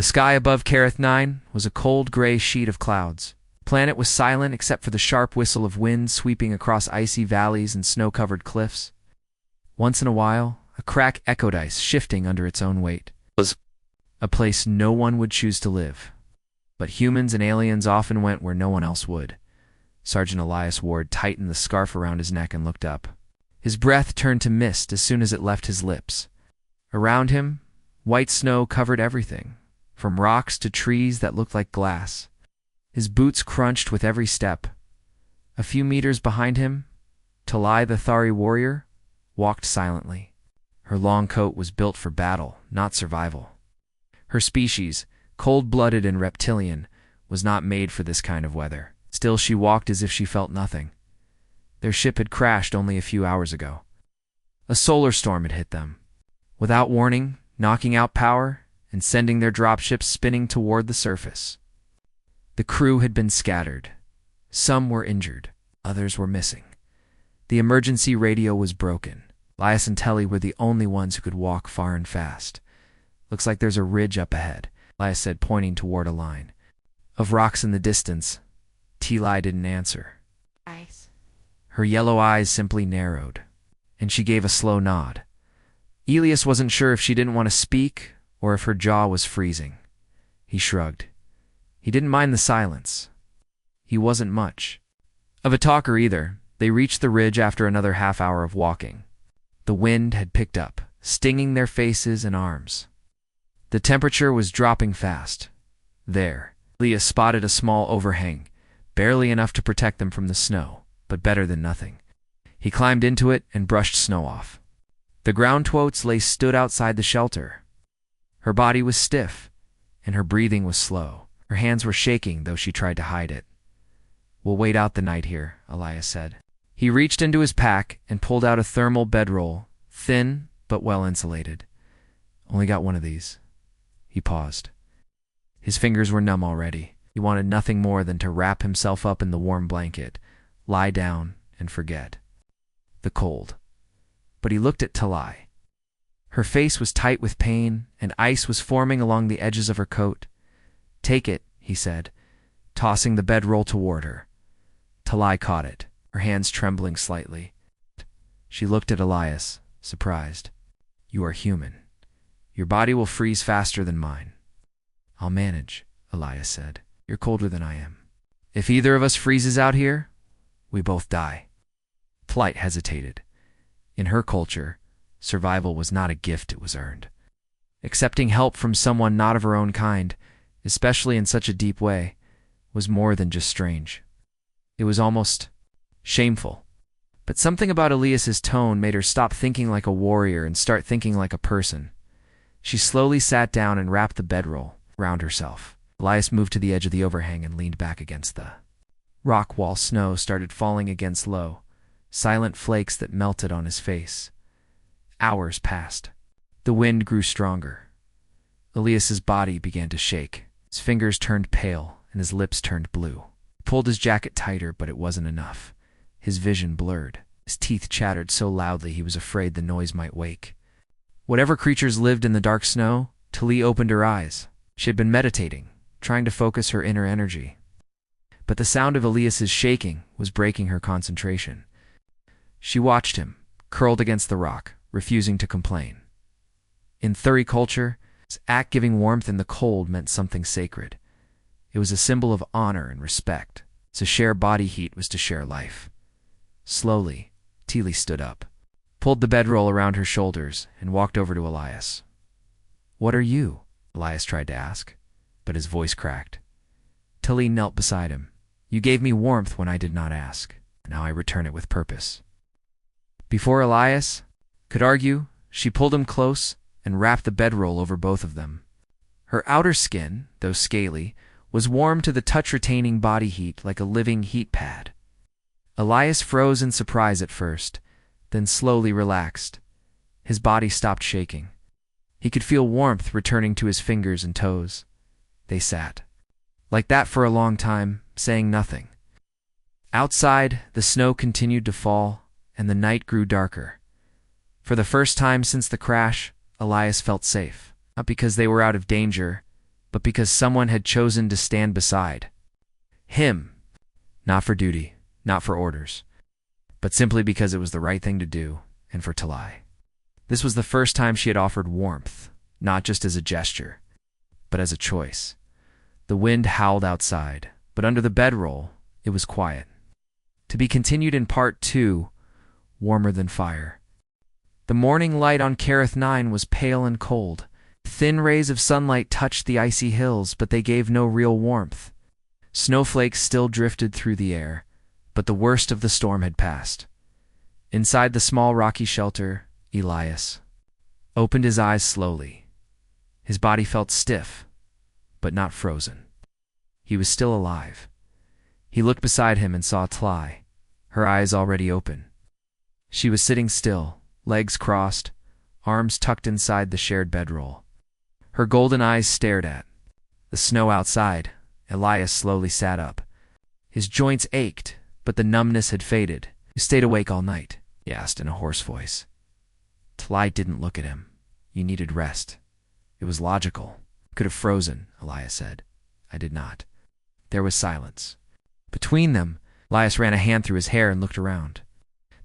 The sky above Kareth 9 was a cold gray sheet of clouds. The planet was silent except for the sharp whistle of wind sweeping across icy valleys and snow-covered cliffs. Once in a while, a crack echoed ice shifting under its own weight. It was a place no one would choose to live. But humans and aliens often went where no one else would. Sergeant Elias Ward tightened the scarf around his neck and looked up. His breath turned to mist as soon as it left his lips. Around him, white snow covered everything, from rocks to trees that looked like glass. His boots crunched with every step. A few meters behind him, Talai the Thari warrior walked silently. Her long coat was built for battle, not survival. Her species, cold-blooded and reptilian, was not made for this kind of weather. Still, she walked as if she felt nothing. Their ship had crashed only a few hours ago. A solar storm had hit them, without warning, knocking out power and sending their dropships spinning toward the surface. The crew had been scattered. Some were injured, others were missing. The emergency radio was broken. Elias and Telly were the only ones who could walk far and fast. "Looks like there's a ridge up ahead," Elias said, pointing toward a line of rocks in the distance. Telly didn't answer. Ice. Her yellow eyes simply narrowed, and she gave a slow nod. Elias wasn't sure if she didn't want to speak or if her jaw was freezing. He shrugged. He didn't mind the silence. He wasn't much of a talker either. They reached the ridge after another half hour of walking. The wind had picked up, stinging their faces and arms. The temperature was dropping fast. There, Elias spotted a small overhang, barely enough to protect them from the snow, but better than nothing. He climbed into it and brushed snow off. The ground totes lay stood outside the shelter. Her body was stiff, and her breathing was slow. Her hands were shaking, though she tried to hide it. "We'll wait out the night here," Elias said. He reached into his pack and pulled out a thermal bedroll, thin but well insulated. "Only got one of these." He paused. His fingers were numb already. He wanted nothing more than to wrap himself up in the warm blanket, lie down, and forget the cold. But he looked at Talai. Her face was tight with pain, and ice was forming along the edges of her coat. "Take it," he said, tossing the bedroll toward her. Talai caught it, her hands trembling slightly. She looked at Elias, surprised. "You are human. Your body will freeze faster than mine." "I'll manage," Elias said. "You're colder than I am. If either of us freezes out here, we both die." Plight hesitated. In her culture, survival was not a gift, it was earned. Accepting help from someone not of her own kind, especially in such a deep way, was more than just strange. It was almost shameful. But something about Elias's tone made her stop thinking like a warrior and start thinking like a person. She slowly sat down and wrapped the bedroll around herself. Elias moved to the edge of the overhang and leaned back against the rock while snow started falling against low, silent flakes that melted on his face. Hours passed. The wind grew stronger. Elias's body began to shake. His fingers turned pale and his lips turned blue. He pulled his jacket tighter, but it wasn't enough. His vision blurred. His teeth chattered so loudly he was afraid the noise might wake. Whatever creatures lived in the dark snow, Talai opened her eyes. She had been meditating, trying to focus her inner energy. But the sound of Elias's shaking was breaking her concentration. She watched him, curled against the rock, refusing to complain. In Thuri culture, this act giving warmth in the cold meant something sacred. It was a symbol of honor and respect. To share body heat was to share life. Slowly, Talai stood up, pulled the bedroll around her shoulders, and walked over to Elias. "What are you?" Elias tried to ask, but his voice cracked. Talai knelt beside him. "You gave me warmth when I did not ask. Now I return it with purpose." Before Elias could argue, she pulled him close and wrapped the bedroll over both of them. Her outer skin, though scaly, was warm to the touch-retaining body heat like a living heat pad. Elias froze in surprise at first, then slowly relaxed. His body stopped shaking. He could feel warmth returning to his fingers and toes. They sat like that for a long time, saying nothing. Outside, the snow continued to fall, and the night grew darker. For the first time since the crash, Elias felt safe. Not because they were out of danger, but because someone had chosen to stand beside him, not for duty, not for orders, but simply because it was the right thing to do, and for Talai. This was the first time she had offered warmth, not just as a gesture, but as a choice. The wind howled outside, but under the bedroll, it was quiet. To be continued in Part 2, Warmer Than Fire. The morning light on Kareth 9 was pale and cold. Thin rays of sunlight touched the icy hills, but they gave no real warmth. Snowflakes still drifted through the air, but the worst of the storm had passed. Inside the small rocky shelter, Elias opened his eyes slowly. His body felt stiff, but not frozen. He was still alive. He looked beside him and saw Tlai, her eyes already open. She was sitting still, legs crossed, arms tucked inside the shared bedroll. Her golden eyes stared at the snow outside. Elias slowly sat up. His joints ached, but the numbness had faded. "You stayed awake all night?" he asked in a hoarse voice. Tlai didn't look at him. "You needed rest." It was logical. "Could have frozen," Elias said. "I did not." There was silence. Between them, Elias ran a hand through his hair and looked around.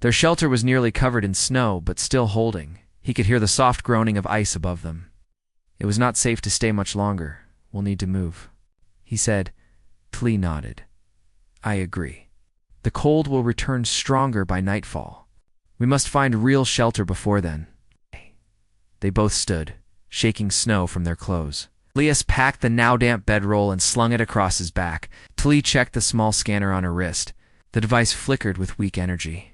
Their shelter was nearly covered in snow, but still holding. He could hear the soft groaning of ice above them. "It was not safe to stay much longer. We'll need to move," he said. Tlai nodded. "I agree. The cold will return stronger by nightfall. We must find real shelter before then." They both stood, shaking snow from their clothes. Elias packed the now-damp bedroll and slung it across his back. Tlai checked the small scanner on her wrist. The device flickered with weak energy,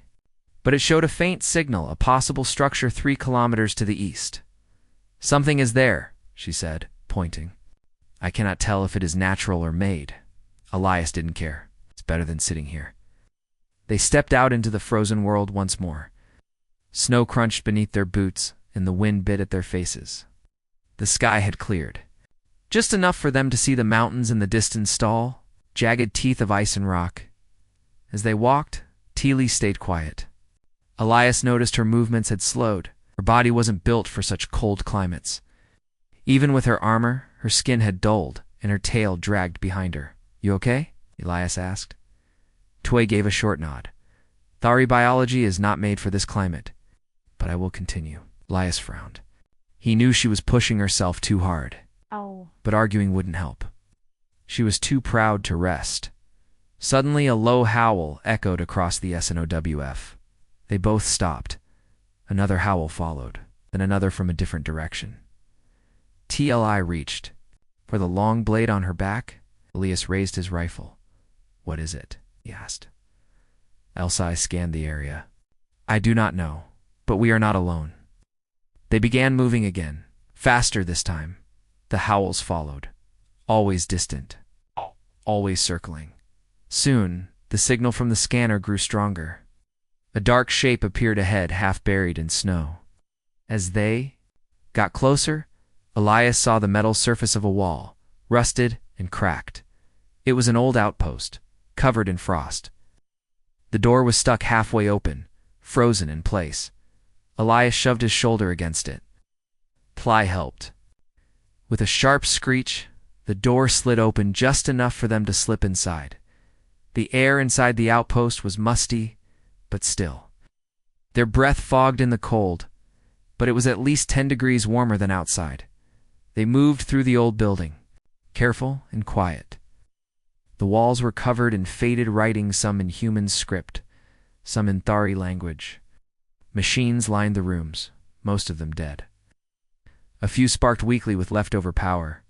but it showed a faint signal, a possible structure 3 kilometers to the east. "Something is there," she said, pointing. "I cannot tell if it is natural or made." Elias didn't care. "It's better than sitting here." They stepped out into the frozen world once more. Snow crunched beneath their boots, and the wind bit at their faces. The sky had cleared. Just enough for them to see the mountains in the distant stall, jagged teeth of ice and rock. As they walked, Tlai stayed quiet. Elias noticed her movements had slowed. Her body wasn't built for such cold climates. Even with her armor, her skin had dulled, and her tail dragged behind her. "You okay?" Elias asked. Toy gave a short nod. "Thari biology is not made for this climate, but I will continue." Elias frowned. He knew she was pushing herself too hard, but arguing wouldn't help. She was too proud to rest. Suddenly, a low howl echoed across the SNOWF. They both stopped. Another howl followed, then another from a different direction. Tlai reached for the long blade on her back. Elias raised his rifle. "What is it?" he asked. Elsai scanned the area. "I do not know, but we are not alone." They began moving again, faster this time. The howls followed, always distant, always circling. Soon, the signal from the scanner grew stronger. A dark shape appeared ahead, half buried in snow. As they got closer, Elias saw the metal surface of a wall, rusted and cracked. It was an old outpost, covered in frost. The door was stuck halfway open, frozen in place. Elias shoved his shoulder against it. Tlai helped. With a sharp screech, the door slid open just enough for them to slip inside. The air inside the outpost was musty, but still. Their breath fogged in the cold, but it was at least 10 degrees warmer than outside. They moved through the old building, careful and quiet. The walls were covered in faded writing, some in human script, some in Thari language. Machines lined the rooms, most of them dead. A few sparked weakly with leftover power.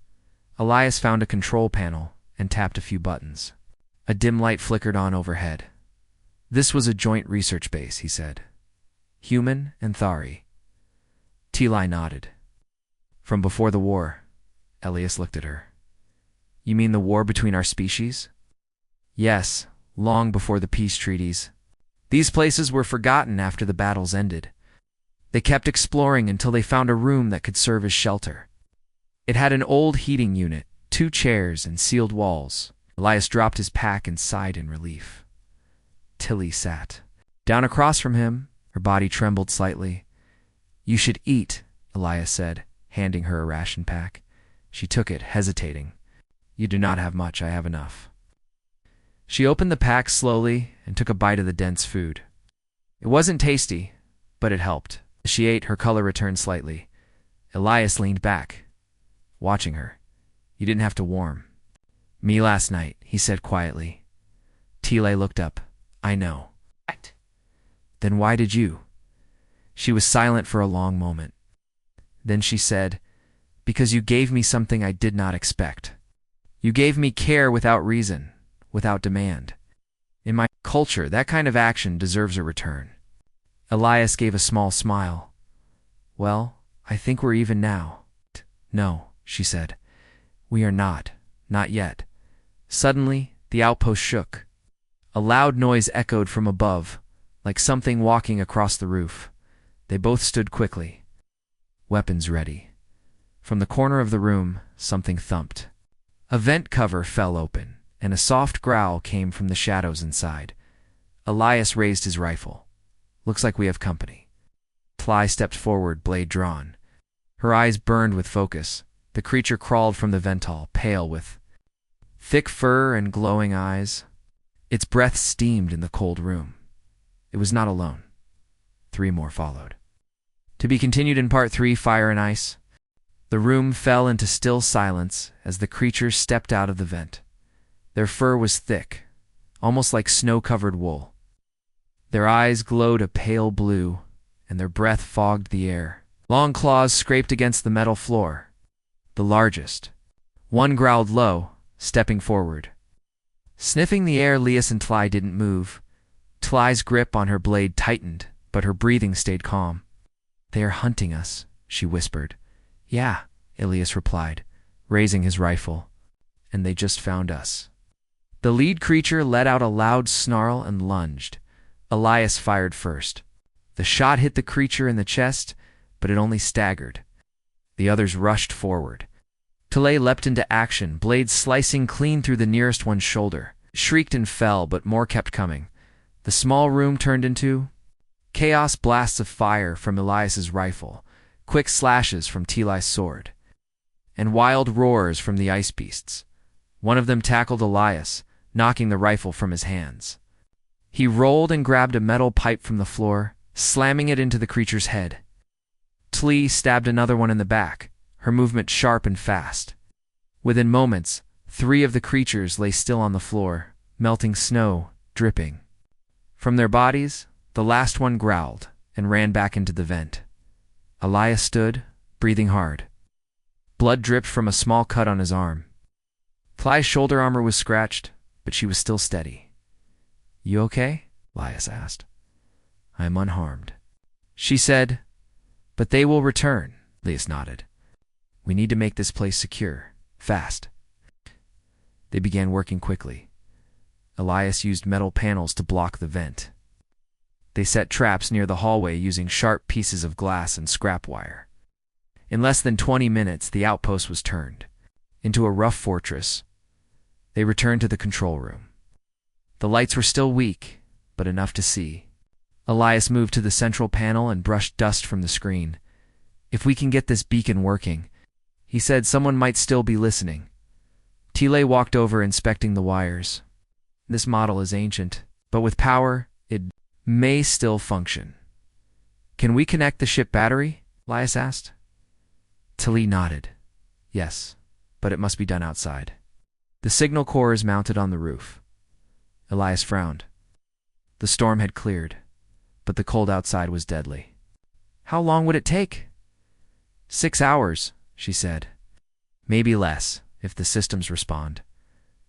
Elias found a control panel and tapped a few buttons. A dim light flickered on overhead. "This was a joint research base," he said. "Human and Thari." Tlai nodded. "From before the war." Elias looked at her. "You mean the war between our species?" "Yes, long before the peace treaties. These places were forgotten after the battles ended. They kept exploring until they found a room that could serve as shelter. It had an old heating unit, 2 chairs, and sealed walls." Elias dropped his pack and sighed in relief. Tilly sat down across from him. Her body trembled slightly. "You should eat," Elias said, handing her a ration pack. She took it, hesitating. You do not have much, I have enough. She opened the pack slowly and took a bite of the dense food. It wasn't tasty, but it helped. As she ate, her color returned slightly. Elias leaned back, watching her. You didn't have to warm. Me last night, he said quietly. Tile looked up. I know. What? Then why did you? She was silent for a long moment. Then she said, because you gave me something I did not expect. You gave me care without reason, without demand. In my culture, that kind of action deserves a return. Elias gave a small smile. Well, I think we're even now. No, she said. We are not. Not yet. Suddenly, the outpost shook. A loud noise echoed from above, like something walking across the roof. They both stood quickly, weapons ready. From the corner of the room, something thumped. A vent cover fell open, and a soft growl came from the shadows inside. Elias raised his rifle. Looks like we have company. Tly stepped forward, blade drawn. Her eyes burned with focus. The creature crawled from the ventol, pale with thick fur and glowing eyes. Its breath steamed in the cold room. It was not alone. 3 more followed. To be continued in Part 3, Fire and Ice. The room fell into still silence as the creatures stepped out of the vent. Their fur was thick, almost like snow-covered wool. Their eyes glowed a pale blue, and their breath fogged the air. Long claws scraped against the metal floor. The largest. One growled low, stepping forward. Sniffing the air, Elias and Tly didn't move. Tly's grip on her blade tightened, but her breathing stayed calm. They are hunting us, she whispered. Yeah, Elias replied, raising his rifle. And they just found us. The lead creature let out a loud snarl and lunged. Elias fired first. The shot hit the creature in the chest, but it only staggered. The others rushed forward. Tile leapt into action, blade slicing clean through the nearest one's shoulder. Shrieked and fell, but more kept coming. The small room turned into chaos, blasts of fire from Elias's rifle, quick slashes from Tly's sword, and wild roars from the ice beasts. One of them tackled Elias, knocking the rifle from his hands. He rolled and grabbed a metal pipe from the floor, slamming it into the creature's head. Tly stabbed another one in the back, her movement sharp and fast. Within moments, 3 of the creatures lay still on the floor, melting snow, dripping. From their bodies, the last one growled and ran back into the vent. Elias stood, breathing hard. Blood dripped from a small cut on his arm. Tly's shoulder armor was scratched, but she was still steady. You okay? Elias asked. I am unharmed. She said, but they will return. Elias nodded. We need to make this place secure, fast. They began working quickly. Elias used metal panels to block the vent. They set traps near the hallway using sharp pieces of glass and scrap wire. In less than 20 minutes, the outpost was turned into a rough fortress. They returned to the control room. The lights were still weak, but enough to see. Elias moved to the central panel and brushed dust from the screen. If we can get this beacon working, he said, someone might still be listening. Tile walked over, inspecting the wires. This model is ancient, but with power, it may still function. Can we connect the ship battery? Elias asked. Tile nodded. Yes, but it must be done outside. The signal core is mounted on the roof. Elias frowned. The storm had cleared, but the cold outside was deadly. How long would it take? 6 hours, she said. Maybe less, if the systems respond.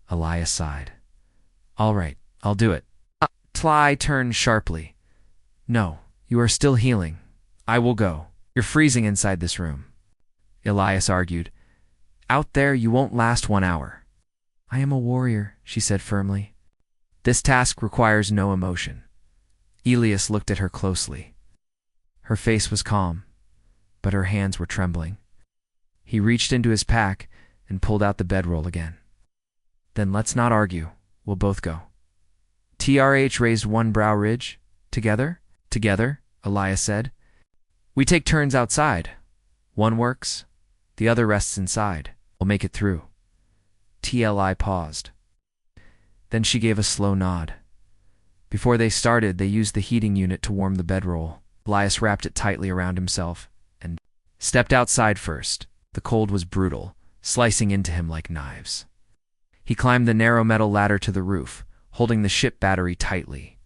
Elias sighed. All right, I'll do it. Tly turned sharply. No, you are still healing. I will go. You're freezing inside this room. Elias argued. Out there, you won't last 1 hour. I am a warrior, she said firmly. This task requires no emotion. Elias looked at her closely. Her face was calm, but her hands were trembling. He reached into his pack and pulled out the bedroll again. Then let's not argue. We'll both go. TRH raised one brow ridge. Together? Together, Elias said. We take turns outside. One works, the other rests inside. We'll make it through. TLI paused. Then she gave a slow nod. Before they started, they used the heating unit to warm the bedroll. Elias wrapped it tightly around himself and stepped outside first. The cold was brutal, slicing into him like knives. He climbed the narrow metal ladder to the roof, holding the ship battery tightly.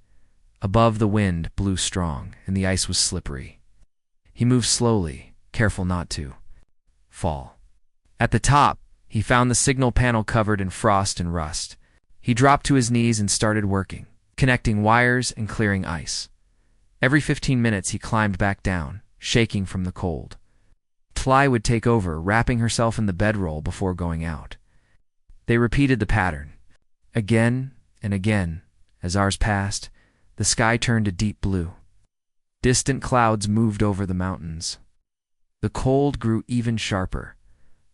Above, the wind blew strong, and the ice was slippery. He moved slowly, careful not to fall. At the top, he found the signal panel covered in frost and rust. He dropped to his knees and started working, connecting wires and clearing ice. Every 15 minutes he climbed back down, shaking from the cold. Tly would take over, wrapping herself in the bedroll before going out. They repeated the pattern. Again and again, as hours passed, the sky turned a deep blue. Distant clouds moved over the mountains. The cold grew even sharper.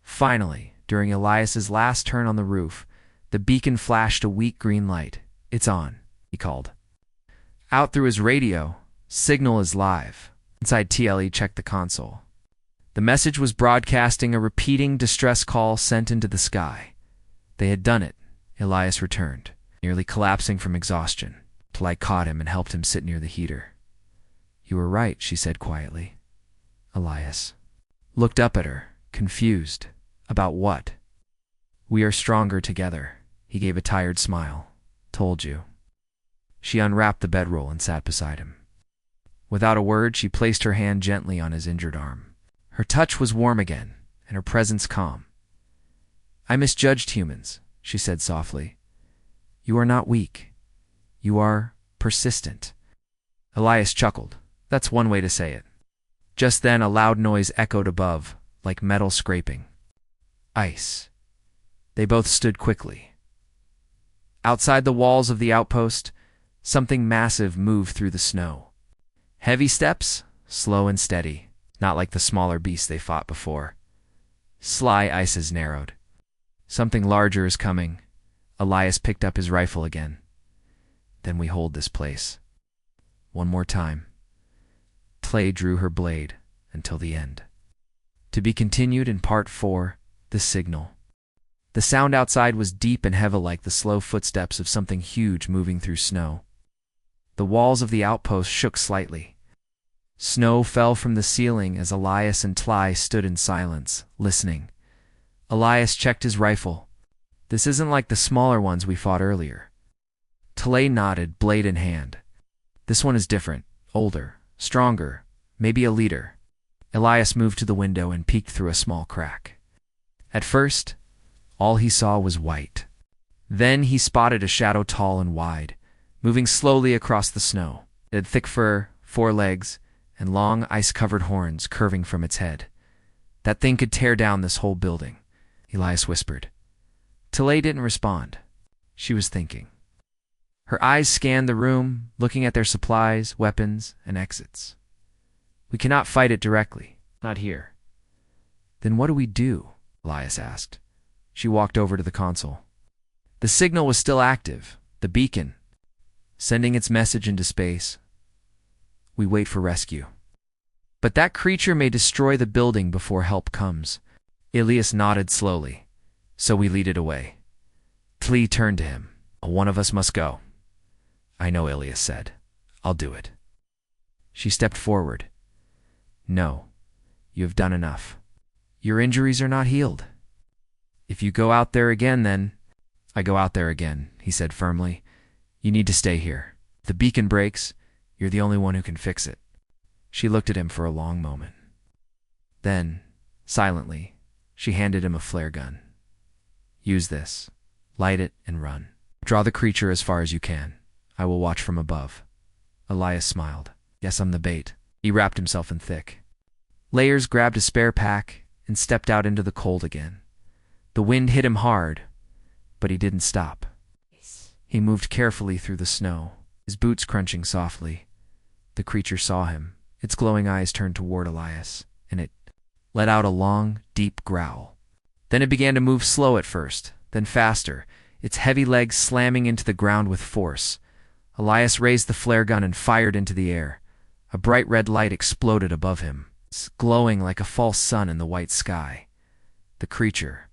Finally, during Elias's last turn on the roof, the beacon flashed a weak green light. "It's on," he called. Out through his radio, "Signal is live." Inside, TLE checked the console. The message was broadcasting a repeating distress call sent into the sky. They had done it. Elias returned, nearly collapsing from exhaustion. Tly caught him and helped him sit near the heater. "You were right," she said quietly. Elias looked up at her, confused. "About what?" "We are stronger together." He gave a tired smile. "Told you." She unwrapped the bedroll and sat beside him. Without a word, she placed her hand gently on his injured arm. Her touch was warm again, and her presence calm. "I misjudged humans," she said softly. "You are not weak. You are persistent." Elias chuckled. "That's one way to say it." Just then, a loud noise echoed above, like metal scraping. Ice. They both stood quickly. Outside the walls of the outpost, something massive moved through the snow. Heavy steps, slow and steady, not like the smaller beasts they fought before. Sly ices narrowed. "Something larger is coming." Elias picked up his rifle again. "Then we hold this place. One more time." Tly drew her blade until the end. To be continued in Part 4, The Signal. The sound outside was deep and heavy, like the slow footsteps of something huge moving through snow. The walls of the outpost shook slightly. Snow fell from the ceiling as Elias and Tly stood in silence, listening. Elias checked his rifle. "This isn't like the smaller ones we fought earlier." Tly nodded, blade in hand. "This one is different, older, stronger, maybe a leader." Elias moved to the window and peeked through a small crack. At first, all he saw was white. Then he spotted a shadow tall and wide, moving slowly across the snow. It had thick fur, 4 legs, and long ice-covered horns curving from its head. "That thing could tear down this whole building," Elias whispered. Tly didn't respond. She was thinking. Her eyes scanned the room, looking at their supplies, weapons, and exits. "We cannot fight it directly. Not here." "Then what do we do?" Elias asked. She walked over to the console. The signal was still active, the beacon, sending its message into space. "We wait for rescue. But that creature may destroy the building before help comes." Elias nodded slowly. "So we lead it away." Tly turned to him. "One of us must go." "I know," Elias said. "I'll do it." She stepped forward. "No, you have done enough. Your injuries are not healed. If you go out there again, then—" "I go out there again," he said firmly. "You need to stay here. If the beacon breaks, you're the only one who can fix it." She looked at him for a long moment. Then, silently, she handed him a flare gun. "Use this. Light it and run. Draw the creature as far as you can. I will watch from above." Elias smiled. "Guess I'm the bait." He wrapped himself in thick layers, grabbed a spare pack, and stepped out into the cold again. The wind hit him hard, but he didn't stop. He moved carefully through the snow, his boots crunching softly. The creature saw him. Its glowing eyes turned toward Elias, and it let out a long, deep growl. Then it began to move slow at first, then faster, its heavy legs slamming into the ground with force. Elias raised the flare gun and fired into the air. A bright red light exploded above him, glowing like a false sun in the white sky. The creature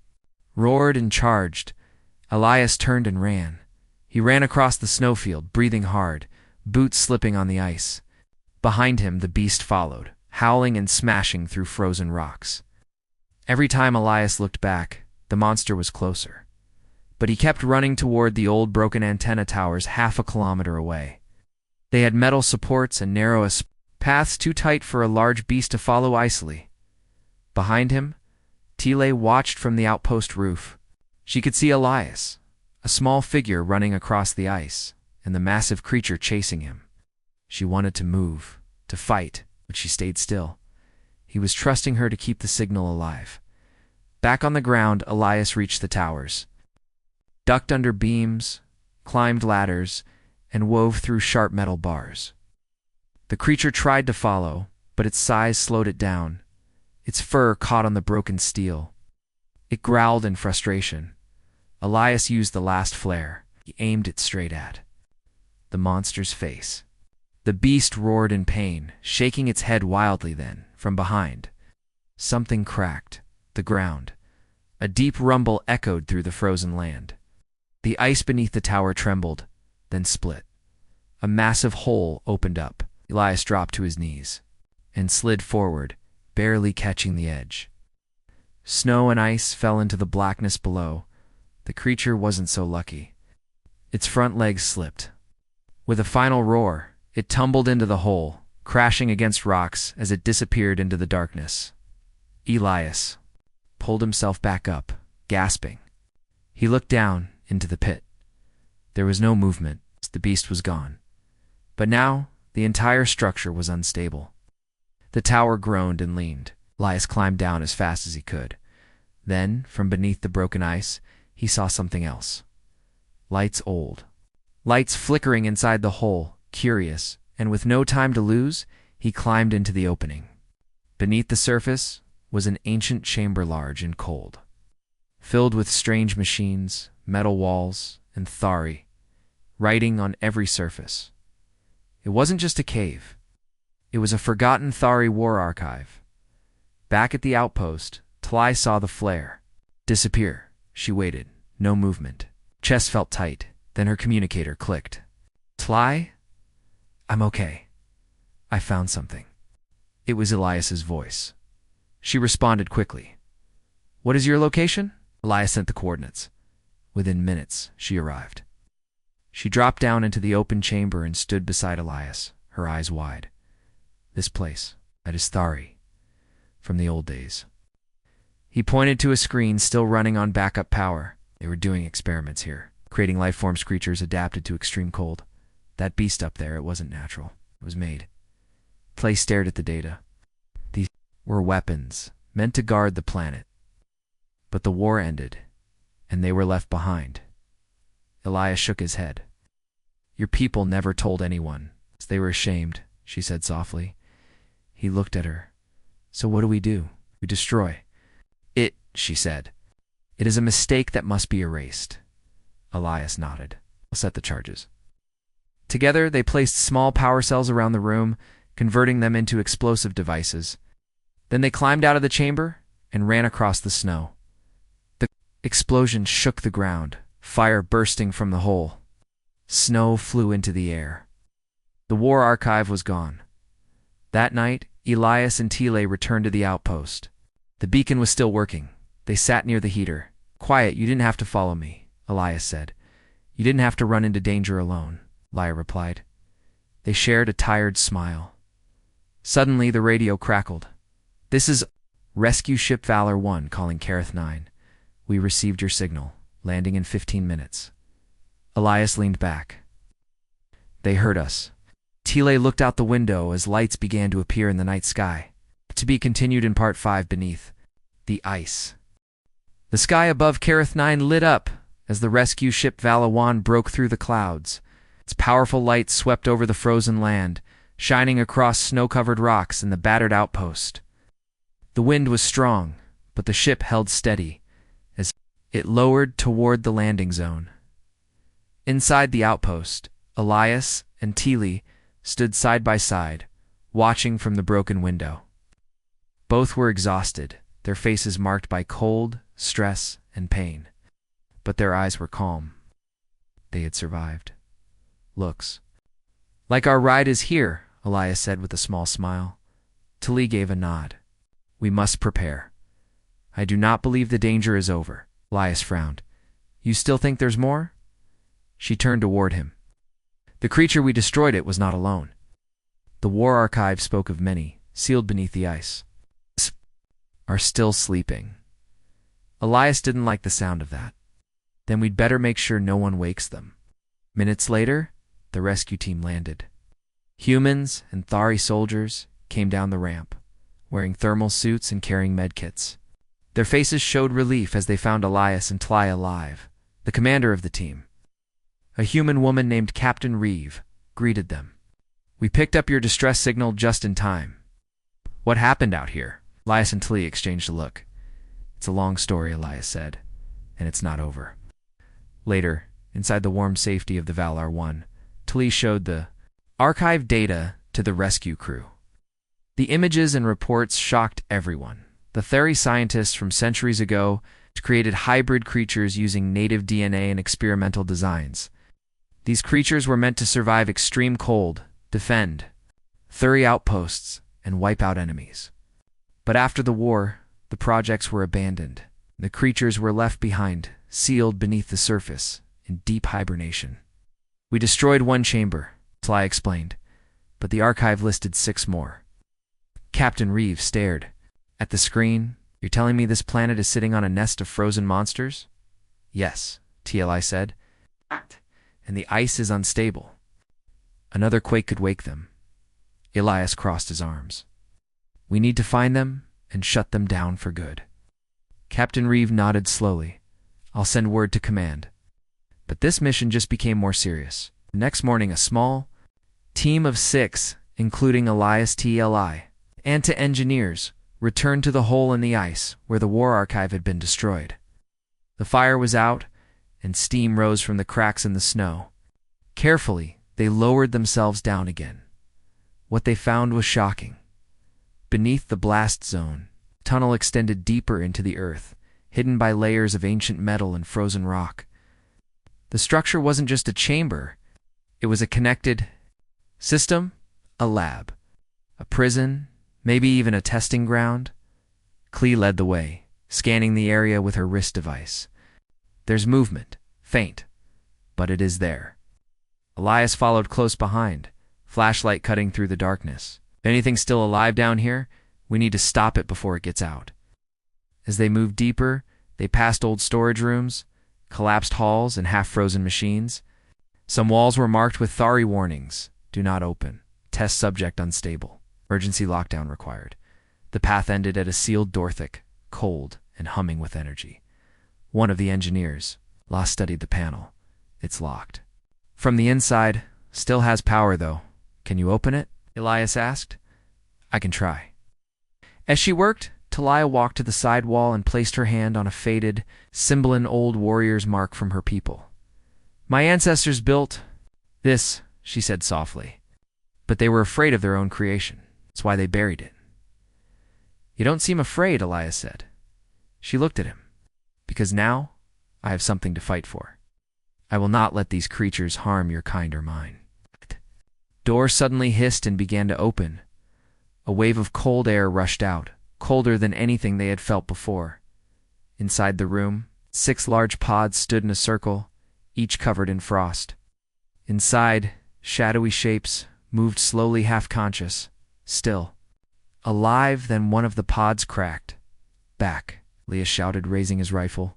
roared and charged. Elias turned and ran. He ran across the snowfield, breathing hard, boots slipping on the ice. Behind him, the beast followed, howling and smashing through frozen rocks. Every time Elias looked back, the monster was closer. But he kept running toward the old broken antenna towers half a kilometer away. They had metal supports and narrow paths too tight for a large beast to follow icily. Behind him, Tile watched from the outpost roof. She could see Elias, a small figure running across the ice, and the massive creature chasing him. She wanted to move, to fight, but she stayed still. He was trusting her to keep the signal alive. Back on the ground, Elias reached the towers, ducked under beams, climbed ladders, and wove through sharp metal bars. The creature tried to follow, but its size slowed it down. Its fur caught on the broken steel. It growled in frustration. Elias used the last flare. He aimed it straight at the monster's face. The beast roared in pain, shaking its head wildly. Then, from behind, something cracked. The ground. A deep rumble echoed through the frozen land. The ice beneath the tower trembled, then split. A massive hole opened up. Elias dropped to his knees and slid forward, barely catching the edge. Snow and ice fell into the blackness below. The creature wasn't so lucky. Its front legs slipped. With a final roar, it tumbled into the hole, crashing against rocks as it disappeared into the darkness. Elias pulled himself back up, gasping. He looked down into the pit. There was no movement. The beast was gone. But now, the entire structure was unstable. The tower groaned and leaned. Elias climbed down as fast as he could. Then, from beneath the broken ice, he saw something else. Lights flickering inside the hole, curious, and with no time to lose, he climbed into the opening. Beneath the surface was an ancient chamber, large and cold, filled with strange machines, metal walls, and thari, writing on every surface. It wasn't just a cave. It was a forgotten Thari war archive. Back at the outpost, Tlai saw the flare disappear. She waited. No movement. Chest felt tight. Then her communicator clicked. Tlai? I'm okay. I found something. It was Elias's voice. She responded quickly. What is your location? Elias sent the coordinates. Within minutes, she arrived. She dropped down into the open chamber and stood beside Elias, her eyes wide. This place, that is Thari, from the old days. He pointed to a screen still running on backup power. They were doing experiments here, creating life-forms creatures adapted to extreme cold. That beast up there, it wasn't natural. It was made. Clay stared at the data. These were weapons, meant to guard the planet. But the war ended, and they were left behind. Elias shook his head. Your people never told anyone. They were ashamed, she said softly. He looked at her. So what do? We destroy. It, she said. It is a mistake that must be erased. Elias nodded. I'll set the charges. Together, they placed small power cells around the room, converting them into explosive devices. Then they climbed out of the chamber and ran across the snow. The explosion shook the ground, fire bursting from the hole. Snow flew into the air. The war archive was gone. That night, Elias and Tile returned to the outpost. The beacon was still working. They sat near the heater. Quiet, you didn't have to follow me, Elias said. You didn't have to run into danger alone, Lia replied. They shared a tired smile. Suddenly, the radio crackled. This is Rescue Ship Valor 1 calling Kareth 9. We received your signal, landing in 15 minutes. Elias leaned back. They heard us. Tile looked out the window as lights began to appear in the night sky. To be continued in Part 5 beneath the ice. The sky above Kareth 9 lit up as the rescue ship Valawan broke through the clouds. Its powerful light swept over the frozen land, shining across snow-covered rocks and the battered outpost. The wind was strong, but the ship held steady as it lowered toward the landing zone. Inside the outpost, Elias and Tile stood side by side, watching from the broken window. Both were exhausted, their faces marked by cold, stress, and pain. But their eyes were calm. They had survived. Looks like our ride is here, Elias said with a small smile. Tali gave a nod. We must prepare. I do not believe the danger is over. Elias frowned. You still think there's more? She turned toward him. The creature we destroyed it was not alone. The war archive spoke of many, sealed beneath the ice. Are still sleeping. Elias didn't like the sound of that. Then we'd better make sure no one wakes them. Minutes later, the rescue team landed. Humans and Thari soldiers came down the ramp, wearing thermal suits and carrying medkits. Their faces showed relief as they found Elias and Tali alive, the commander of the team. A human woman named Captain Reeve greeted them. We picked up your distress signal just in time. What happened out here? Elias and Tali exchanged a look. It's a long story, Elias said, and it's not over. Later, inside the warm safety of the Valar 1, Tali showed the archive data to the rescue crew. The images and reports shocked everyone. The Thari scientists from centuries ago created hybrid creatures using native DNA and experimental designs. These creatures were meant to survive extreme cold, defend Thari outposts, and wipe out enemies. But after the war, the projects were abandoned. The creatures were left behind, sealed beneath the surface, in deep hibernation. We destroyed one chamber, Tali explained, but the archive listed 6 more. Captain Reeve stared. At the screen, you're telling me this planet is sitting on a nest of frozen monsters? Yes, Tli said. And the ice is unstable. Another quake could wake them. Elias crossed his arms. We need to find them and shut them down for good. Captain Reeve nodded slowly. I'll send word to command. But this mission just became more serious. The next morning, a small team of 6, including Elias Tli, and 2 engineers, returned to the hole in the ice where the war archive had been destroyed. The fire was out, and steam rose from the cracks in the snow. Carefully, they lowered themselves down again. What they found was shocking. Beneath the blast zone, the tunnel extended deeper into the earth, hidden by layers of ancient metal and frozen rock. The structure wasn't just a chamber. It was a connected system, a lab, a prison, maybe even a testing ground. Klee led the way, scanning the area with her wrist device. There's movement, faint, but it is there. Elias followed close behind, flashlight cutting through the darkness. If anything's still alive down here, we need to stop it before it gets out. As they moved deeper, they passed old storage rooms, collapsed halls, and half-frozen machines. Some walls were marked with Thari warnings. Do not open. Test subject unstable. Emergency lockdown required. The path ended at a sealed door thick, cold, and humming with energy. One of the engineers, La, studied the panel. It's locked. From the inside, still has power though. Can you open it? Elias asked. I can try. As she worked, Talia walked to the side wall and placed her hand on a faded, Cymbelan old warrior's mark from her people. My ancestors built this, she said softly. But they were afraid of their own creation. That's why they buried it. You don't seem afraid, Elias said. She looked at him. Because now, I have something to fight for. I will not let these creatures harm your kind or mine. Door suddenly hissed and began to open. A wave of cold air rushed out, colder than anything they had felt before. Inside the room, 6 large pods stood in a circle, each covered in frost. Inside, shadowy shapes moved slowly, half-conscious, still. Alive, then one of the pods cracked. Back, Leah shouted, raising his rifle.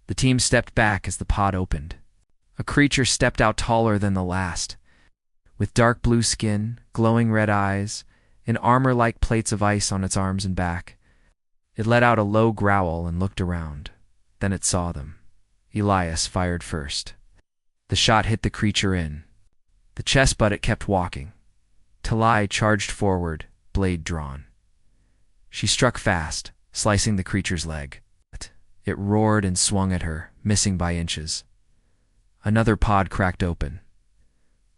The team stepped back as the pod opened. A creature stepped out taller than the last. With dark blue skin, glowing red eyes, and armor like plates of ice on its arms and back. It let out a low growl and looked around. Then it saw them. Elias fired first. The shot hit the creature in the chest, but it kept walking. Talai charged forward, blade drawn. She struck fast, slicing the creature's leg. It roared and swung at her, missing by inches. Another pod cracked open.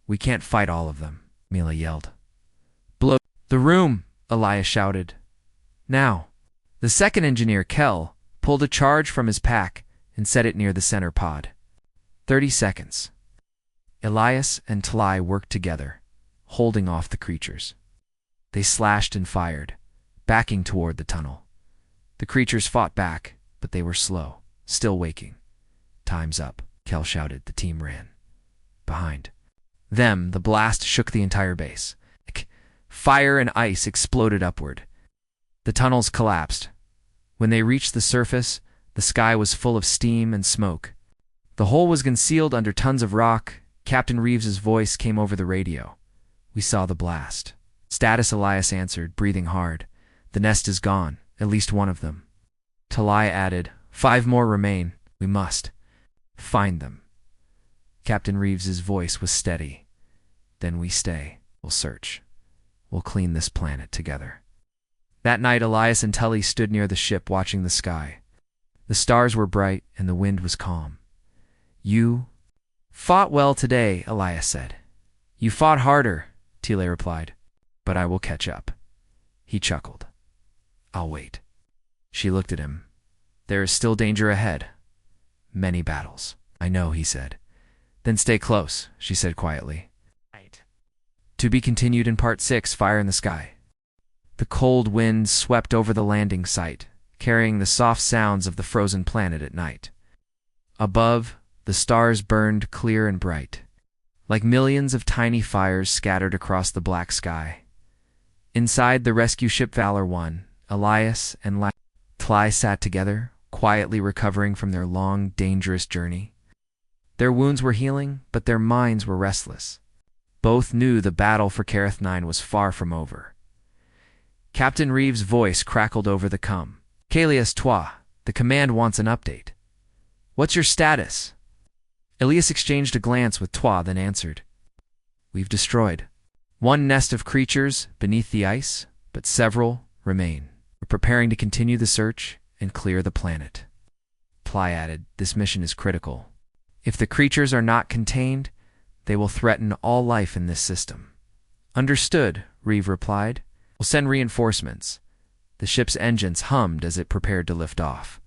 We can't fight all of them, Mila yelled. Blow the room, Elias shouted. Now. The second engineer, Kel, pulled a charge from his pack and set it near the center pod. 30 seconds. Elias and Tlai worked together, holding off the creatures. They slashed and fired, backing toward the tunnel. The creatures fought back, but they were slow, still waking. "Time's up," Kel shouted. The team ran. Behind them, the blast shook the entire base. Fire and ice exploded upward. The tunnels collapsed. When they reached the surface, the sky was full of steam and smoke. The hole was concealed under tons of rock. Captain Reeves's voice came over the radio. "We saw the blast." "Status," Elias answered, breathing hard. "The nest is gone, at least one of them." Tlai added, "5 more remain. We must find them." Captain Reeves's voice was steady. "Then we stay. We'll search. We'll clean this planet together." That night, Elias and Tully stood near the ship watching the sky. The stars were bright and the wind was calm. "You fought well today," Elias said. "You fought harder," Tile replied. "But I will catch up." He chuckled. "I'll wait." She looked at him. "There is still danger ahead. Many battles." "I know," he said. "Then stay close," she said quietly. To be continued in Part 6, Fire in the Sky. The cold wind swept over the landing site, carrying the soft sounds of the frozen planet at night. Above, the stars burned clear and bright, like millions of tiny fires scattered across the black sky. Inside the rescue ship Valor 1, Elias and Tlai sat together, quietly recovering from their long, dangerous journey. Their wounds were healing, but their minds were restless. Both knew the battle for Kareth 9 was far from over. Captain Reeves' voice crackled over the com. "Kalias Toi, the command wants an update." "What's your status?" Elias exchanged a glance with Toi, then answered. "We've destroyed one nest of creatures beneath the ice, but several remain. We're preparing to continue the search and clear the planet." Tlai added, "This mission is critical. If the creatures are not contained, they will threaten all life in this system." "Understood," Reeve replied. "We'll send reinforcements." The ship's engines hummed as it prepared to lift off.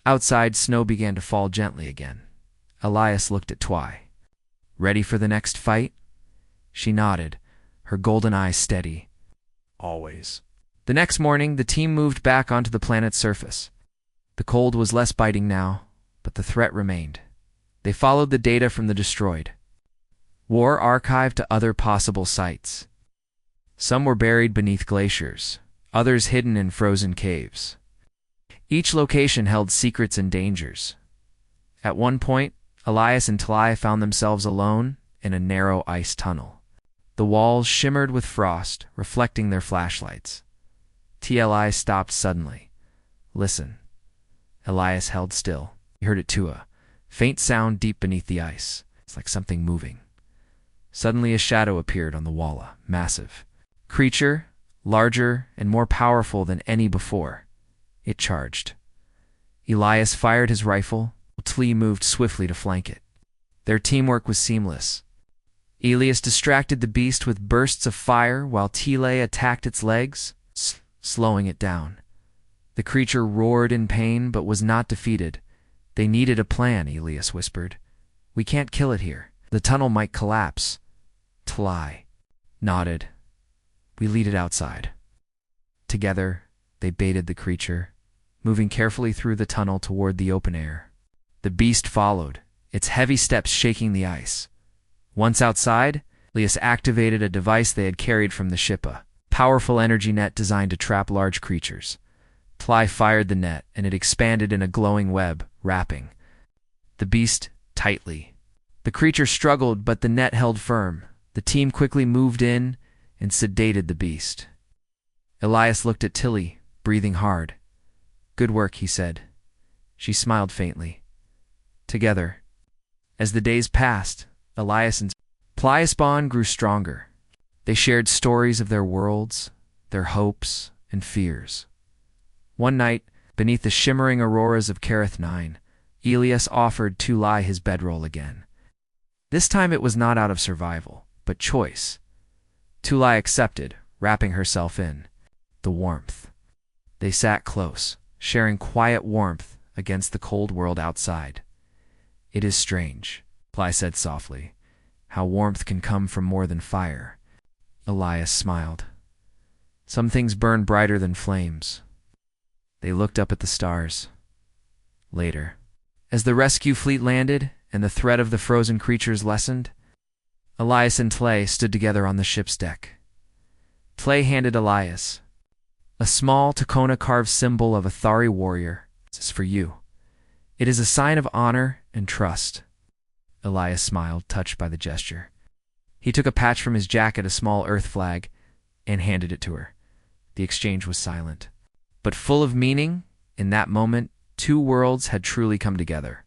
Outside, snow began to fall gently again. Elias looked at Toi. "Ready for the next fight?" She nodded, her golden eyes steady. "Always." The next morning, the team moved back onto the planet's surface. The cold was less biting now, but the threat remained. They followed the data from the destroyed war archive to other possible sites. Some were buried beneath glaciers, others hidden in frozen caves. Each location held secrets and dangers. At one point, Elias and Tlai found themselves alone in a narrow ice tunnel. The walls shimmered with frost, reflecting their flashlights. TLI stopped suddenly. "Listen." Elias held still. He heard it too, a faint sound deep beneath the ice. It's like something moving. Suddenly a shadow appeared on the wall, massive creature, larger and more powerful than any before. It charged. Elias fired his rifle, while Tlai moved swiftly to flank it. Their teamwork was seamless. Elias distracted the beast with bursts of fire while Tile attacked its legs, slowing it down. The creature roared in pain but was not defeated. "They needed a plan," Elias whispered. "We can't kill it here. The tunnel might collapse." Tlai nodded. "We lead it outside." Together, they baited the creature, moving carefully through the tunnel toward the open air. The beast followed, its heavy steps shaking the ice. Once outside, Elias activated a device they had carried from the ship, a powerful energy net designed to trap large creatures. Tlai fired the net, and it expanded in a glowing web, wrapping the beast tightly. The creature struggled, but the net held firm. The team quickly moved in and sedated the beast. Elias looked at Tilly, breathing hard. "Good work," he said. She smiled faintly. Together. As the days passed, Elias and Tlai's bond grew stronger. They shared stories of their worlds, their hopes and fears. One night, beneath the shimmering auroras of Kareth 9, Elias offered Tlai his bedroll again. This time it was not out of survival, but choice. Tlai accepted, wrapping herself in the warmth. They sat close, sharing quiet warmth against the cold world outside. "It is strange," Ply said softly, "how warmth can come from more than fire." Elias smiled. "Some things burn brighter than flames." They looked up at the stars. Later, as the rescue fleet landed and the threat of the frozen creatures lessened, Elias and Tlay stood together on the ship's deck. Tlay handed Elias a small Tacona-carved symbol of a Thari warrior. "This is for you. It is a sign of honor and trust." Elias smiled, touched by the gesture. He took a patch from his jacket, a small Earth flag, and handed it to her. The exchange was silent, but full of meaning. In that moment, two worlds had truly come together.